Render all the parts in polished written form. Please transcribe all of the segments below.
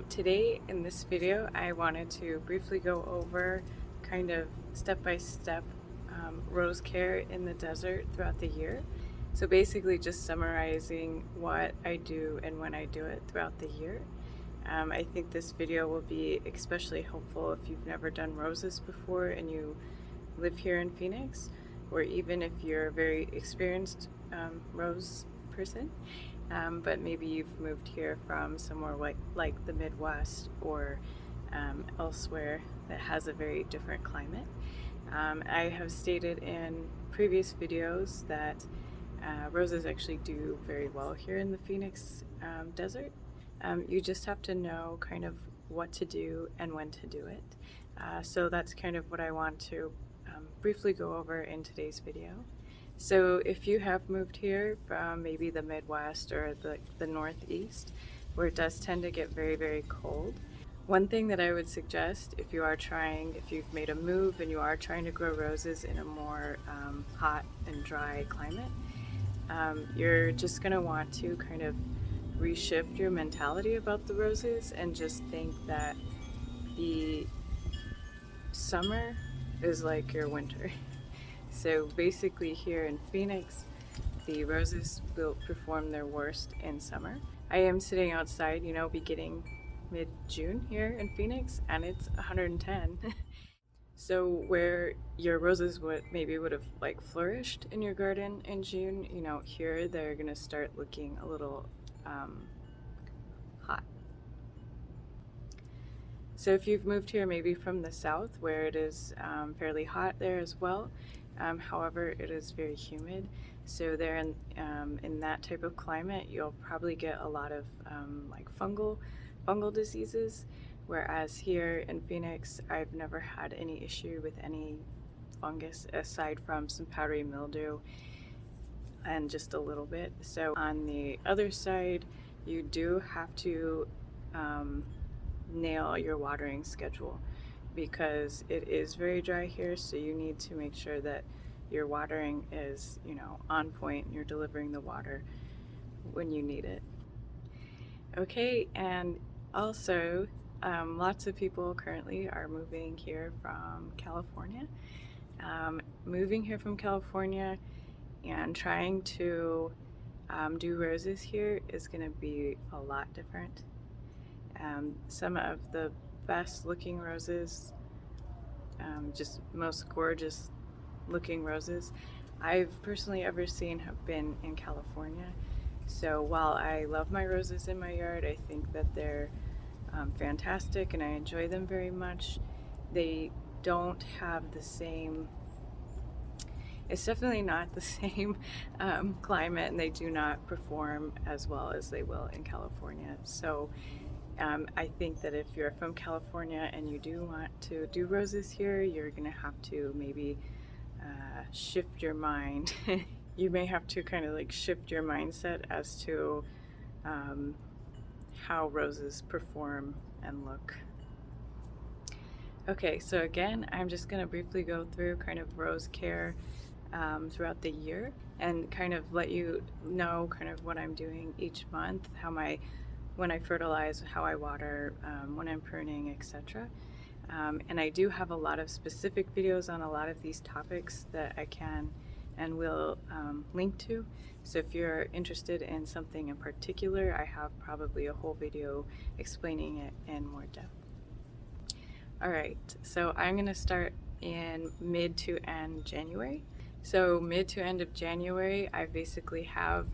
Today in this video I wanted to briefly go over kind of step-by-step rose care in the desert throughout the year. So basically just summarizing what I do and when I do it throughout the year. I think this video will be especially helpful if you've never done roses before and you live here in Phoenix, or even if you're a very experienced rose person. But maybe you've moved here from somewhere like the Midwest or elsewhere that has a very different climate. I have stated in previous videos that roses actually do very well here in the Phoenix desert. You just have to know kind of what to do and when to do it. So that's kind of what I want to briefly go over in today's video. So if you have moved here from maybe the Midwest or the Northeast, where it does tend to get very, very cold, one thing that I would suggest if you've made a move and you are trying to grow roses in a more hot and dry climate, you're just going to want to kind of reshift your mentality about the roses and just think that the summer is like your winter. So basically here in Phoenix, the roses will perform their worst in summer. I am sitting outside, beginning mid-June here in Phoenix, and it's 110. So where your roses would have like flourished in your garden in June, here they're gonna start looking a little hot. So if you've moved here maybe from the south where it is fairly hot there as well, however, it is very humid. So there in that type of climate, you'll probably get a lot of like fungal diseases. Whereas here in Phoenix, I've never had any issue with any fungus aside from some powdery mildew and just a little bit. So on the other side, you do have to nail your watering schedule because it is very dry here, so you need to make sure that your watering is on point and you're delivering the water when you need it. Okay, and also lots of people currently are moving here from California. Moving here from California and trying to do roses here is going to be a lot different. Some of the best looking roses, just most gorgeous looking roses I've personally ever seen have been in California. So while I love my roses in my yard, I think that they're fantastic and I enjoy them very much. They don't have the same, it's definitely not the same climate, and they do not perform as well as they will in California. So I think that if you're from California and you do want to do roses here, you're going to have to maybe shift your mind. You may have to kind of like shift your mindset as to how roses perform and look. Okay, so again, I'm just going to briefly go through kind of rose care throughout the year and kind of let you know kind of what I'm doing each month, when I fertilize, how I water, when I'm pruning, etc. And I do have a lot of specific videos on a lot of these topics that I can and will link to. So if you're interested in something in particular, I have probably a whole video explaining it in more depth. All right, so I'm going to start in mid to end January. So mid to end of January, I basically have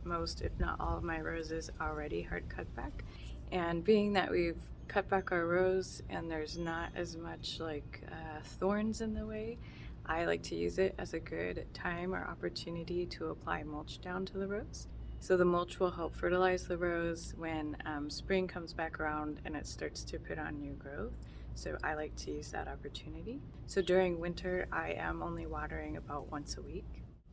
most, if not all of my roses already hard cut back. And being that we've cut back our rose and there's not as much like thorns in the way, I like to use it as a good time or opportunity to apply mulch down to the rose. So the mulch will help fertilize the rose when spring comes back around and it starts to put on new growth. So I like to use that opportunity. So during winter, I am only watering about once a week.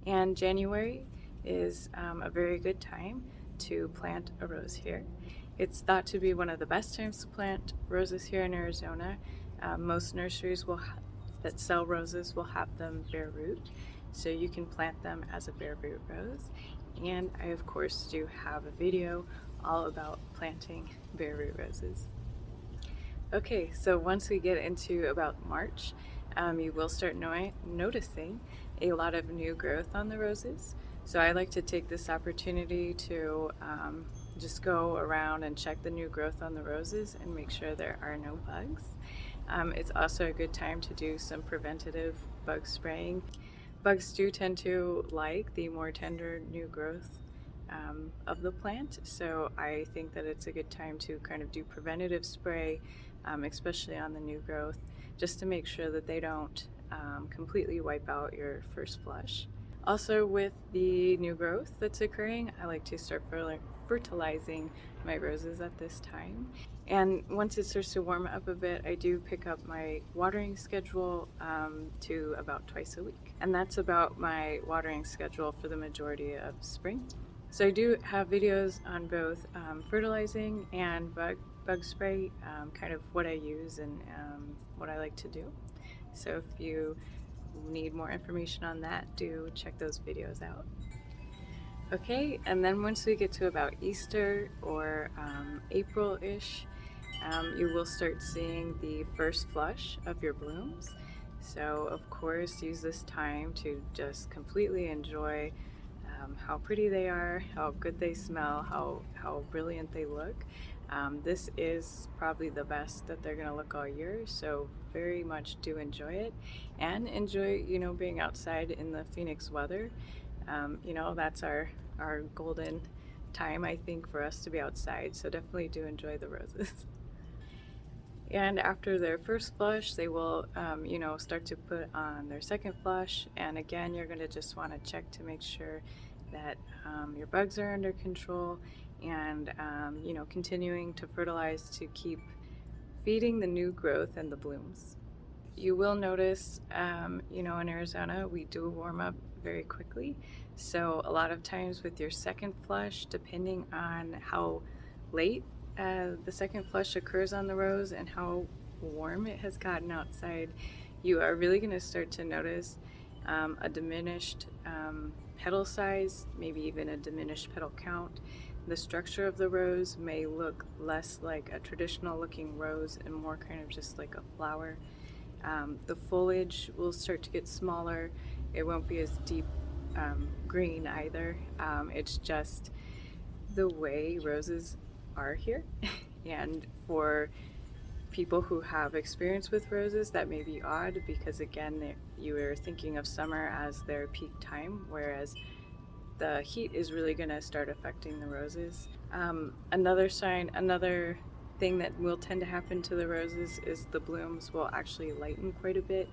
And January is a very good time to plant a rose here. It's thought to be one of the best times to plant roses here in Arizona. Most nurseries that sell roses will have them bare root, so you can plant them as a bare root rose. And I of course do have a video all about planting bare root roses. Okay, so once we get into about March, you will start noticing a lot of new growth on the roses. So I like to take this opportunity to just go around and check the new growth on the roses and make sure there are no bugs. It's also a good time to do some preventative bug spraying. Bugs do tend to like the more tender new growth of the plant, so I think that it's a good time to kind of do preventative spray, especially on the new growth, just to make sure that they don't completely wipe out your first flush. Also, with the new growth that's occurring, I like to start fertilizing my roses at this time. And once it starts to warm up a bit, I do pick up my watering schedule to about twice a week. And that's about my watering schedule for the majority of spring. So I do have videos on both fertilizing and bug spray, kind of what I use and what I like to do. So if you need more information on that, do check those videos out. Okay, and then once we get to about Easter or April-ish, you will start seeing the first flush of your blooms. So of course, use this time to just completely enjoy how pretty they are, how good they smell, how brilliant they look. This is probably the best that they're gonna look all year, so very much do enjoy it and enjoy, being outside in the Phoenix weather. That's our golden time, I think, for us to be outside, so definitely do enjoy the roses. And after their first flush, they will, start to put on their second flush. And again, you're going to just want to check to make sure that your bugs are under control and, continuing to fertilize to keep feeding the new growth and the blooms. You will notice, in Arizona, we do warm up very quickly. So a lot of times with your second flush, depending on how late the second flush occurs on the rose and how warm it has gotten outside, you are really going to start to notice a diminished petal size, maybe even a diminished petal count. The structure of the rose may look less like a traditional looking rose and more kind of just like a flower. The foliage will start to get smaller. It won't be as deep green either. It's just the way roses are here. And for people who have experience with roses, that may be odd because, again, you are thinking of summer as their peak time, whereas the heat is really going to start affecting the roses. Another thing that will tend to happen to the roses is the blooms will actually lighten quite a bit.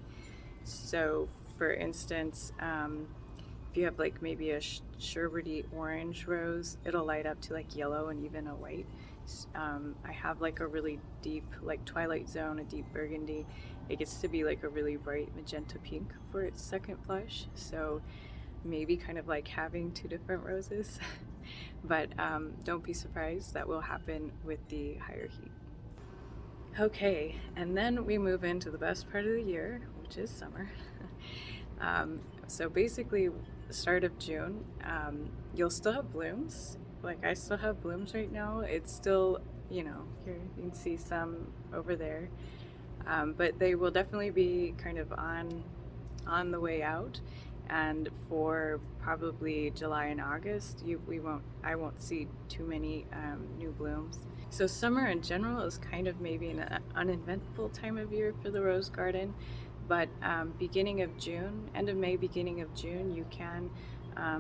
So, for instance, if you have like maybe a sherbety orange rose, it'll light up to like yellow and even a white. I have like a really deep, like twilight zone, a deep burgundy. It gets to be like a really bright magenta pink for its second flush. So maybe kind of like having two different roses. But don't be surprised, that will happen with the higher heat. Okay, and then we move into the best part of the year, which is summer. So basically, the start of June, you'll still have blooms. Like I still have blooms right now. It's still, here you can see some over there, but they will definitely be kind of on the way out. And for probably July and August, I won't see too many new blooms. So summer in general is kind of maybe an uneventful time of year for the rose garden, but beginning of June, end of May, beginning of June, you can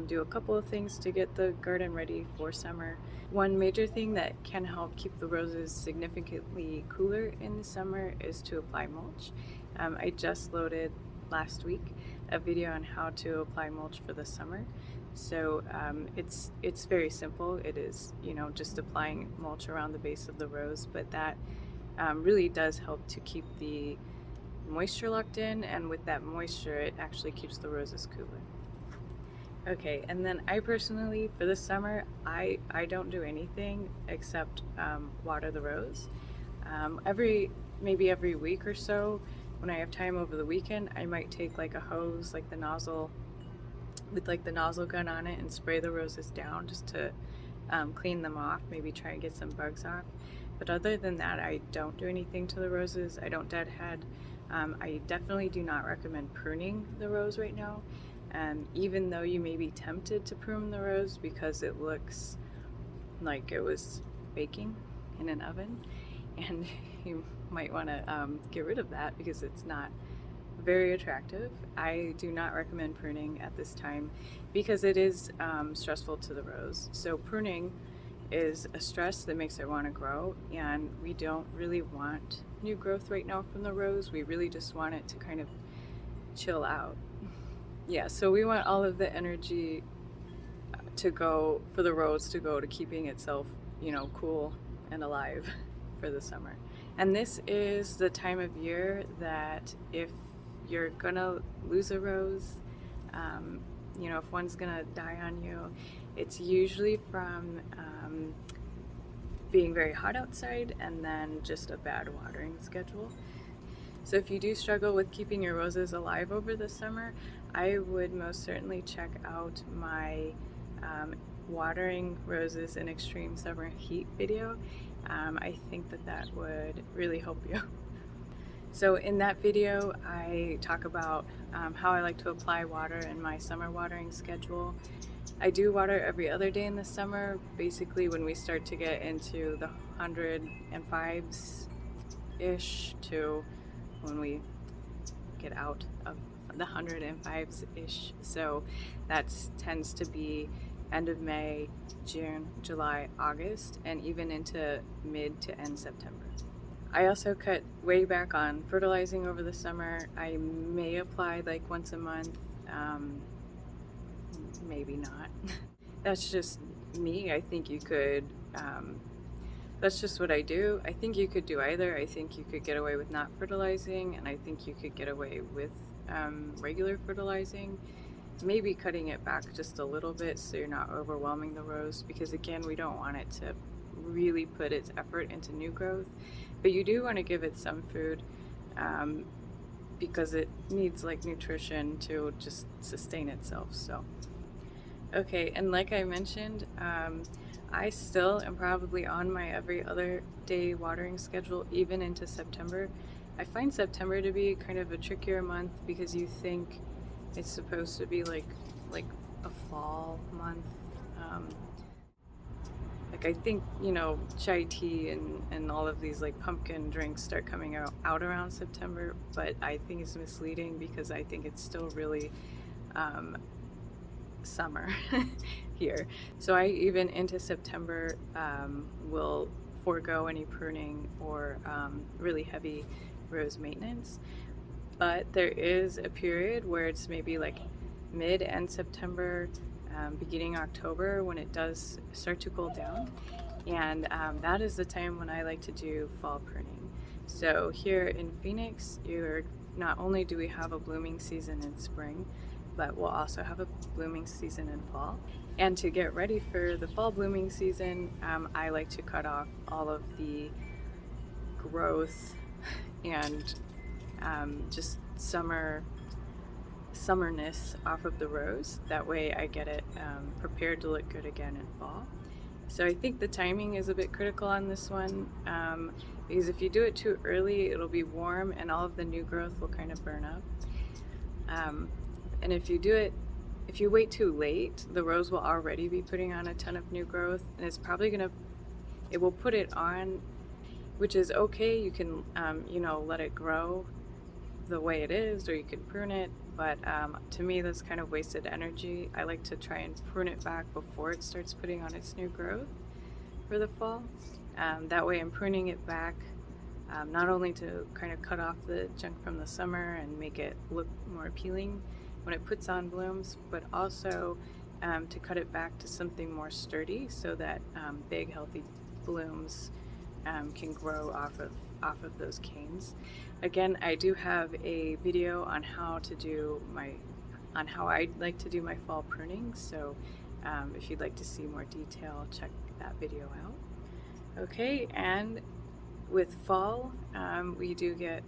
do a couple of things to get the garden ready for summer. One major thing that can help keep the roses significantly cooler in the summer is to apply mulch. I just loaded last week a video on how to apply mulch for the summer. So it's very simple. It is, just applying mulch around the base of the rose, but that really does help to keep the moisture locked in, and with that moisture, it actually keeps the roses cooler. Okay, and then I personally, for the summer, I don't do anything except water the rose. Maybe every week or so, when I have time over the weekend, I might take like a hose, like the nozzle, with like the nozzle gun on it, and spray the roses down just to clean them off, maybe try and get some bugs off. But other than that, I don't do anything to the roses. I don't deadhead. I definitely do not recommend pruning the rose right now. Even though you may be tempted to prune the rose because it looks like it was baking in an oven, and you might want to get rid of that because it's not very attractive. I do not recommend pruning at this time because it is stressful to the rose. So pruning is a stress that makes it want to grow, and we don't really want new growth right now from the rose. We really just want it to kind of chill out. Yeah, so we want all of the energy to go for the rose to go to keeping itself, cool and alive for the summer. And this is the time of year that if you're gonna lose a rose, if one's gonna die on you, it's usually from being very hot outside and then just a bad watering schedule. So if you do struggle with keeping your roses alive over the summer, I would most certainly check out my watering roses in extreme summer heat video. I think that would really help you. So in that video, I talk about how I like to apply water in my summer watering schedule. I do water every other day in the summer, basically when we start to get into the 105s-ish to when we get out of the 105s-ish. So that tends to be end of May, June, July, August, and even into mid to end September. I also cut way back on fertilizing over the summer. I may apply like once a month, maybe not. That's just me. I think you could, that's just what I do. I think you could do either. I think you could get away with not fertilizing, and I think you could get away with regular fertilizing. Maybe cutting it back just a little bit so you're not overwhelming the rose, because again, we don't want it to really put its effort into new growth, but you do want to give it some food because it needs like nutrition to just sustain itself. So okay, and like I mentioned, I still am probably on my every other day watering schedule even into September. I find September to be kind of a trickier month because you think it's supposed to be like a fall month. Like I think, chai tea and all of these like pumpkin drinks start coming out around September, but I think it's misleading because I think it's still really summer here. So I even into September will forego any pruning or really heavy rose maintenance. But there is a period where it's maybe like mid-end September, beginning October, when it does start to cool down. And that is the time when I like to do fall pruning. So here in Phoenix, not only do we have a blooming season in spring, but we'll also have a blooming season in fall. And to get ready for the fall blooming season, I like to cut off all of the growth and just summerness off of the rose. That way I get it prepared to look good again in fall. So I think the timing is a bit critical on this one because if you do it too early, it'll be warm and all of the new growth will kind of burn up. And if you wait too late, the rose will already be putting on a ton of new growth, and it's probably it will put it on, which is okay. You can, let it grow the way it is, or you can prune it, but to me that's kind of wasted energy. I like to try and prune it back before it starts putting on its new growth for the fall. That way I'm pruning it back not only to kind of cut off the junk from the summer and make it look more appealing when it puts on blooms, but also to cut it back to something more sturdy so that big healthy blooms can grow off of those canes. Again, I do have a video on how I like to do my fall pruning, so if you'd like to see more detail, check that video out. Okay, and with fall, we do get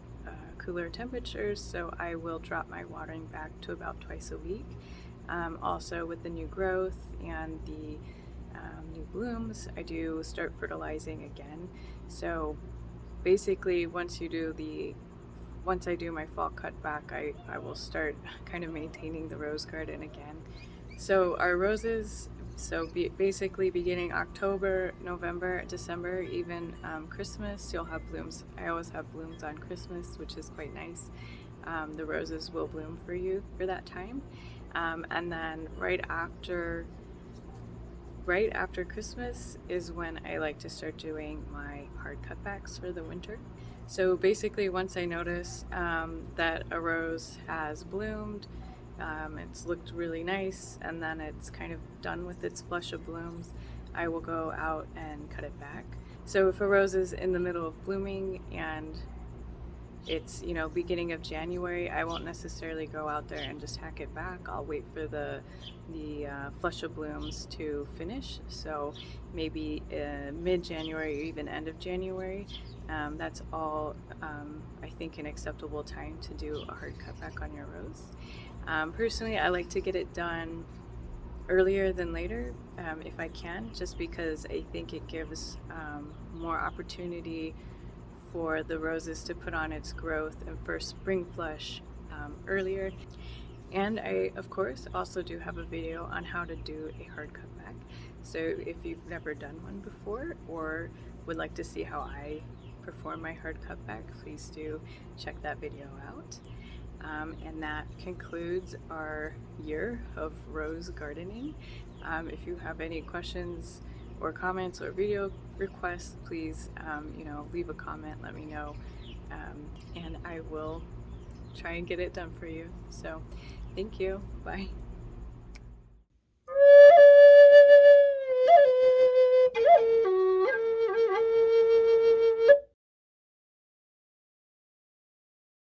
cooler temperatures, so I will drop my watering back to about twice a week. Also with the new growth and the new blooms. I do start fertilizing again. So basically, once I do my fall cutback, I will start kind of maintaining the rose garden again. So our roses, basically beginning October, November, December, even Christmas, you'll have blooms. I always have blooms on Christmas, which is quite nice. The roses will bloom for you for that time. And then right after Christmas is when I like to start doing my hard cutbacks for the winter. So basically, once I notice that a rose has bloomed, it's looked really nice, and then it's kind of done with its flush of blooms, I will go out and cut it back. So if a rose is in the middle of blooming and it's beginning of January, I won't necessarily go out there and just hack it back. I'll wait for the flush of blooms to finish. So maybe mid-January or even end of January. That's all I think an acceptable time to do a hard cutback on your rose. Personally, I like to get it done earlier than later if I can, just because I think it gives more opportunity for the roses to put on its growth and first spring flush earlier. And I, of course, also do have a video on how to do a hard cutback. So if you've never done one before or would like to see how I perform my hard cutback, please do check that video out. And that concludes our year of rose gardening. If you have any questions or comments or video requests, please leave a comment, let me know, and I will try and get it done for you. So thank you. Bye.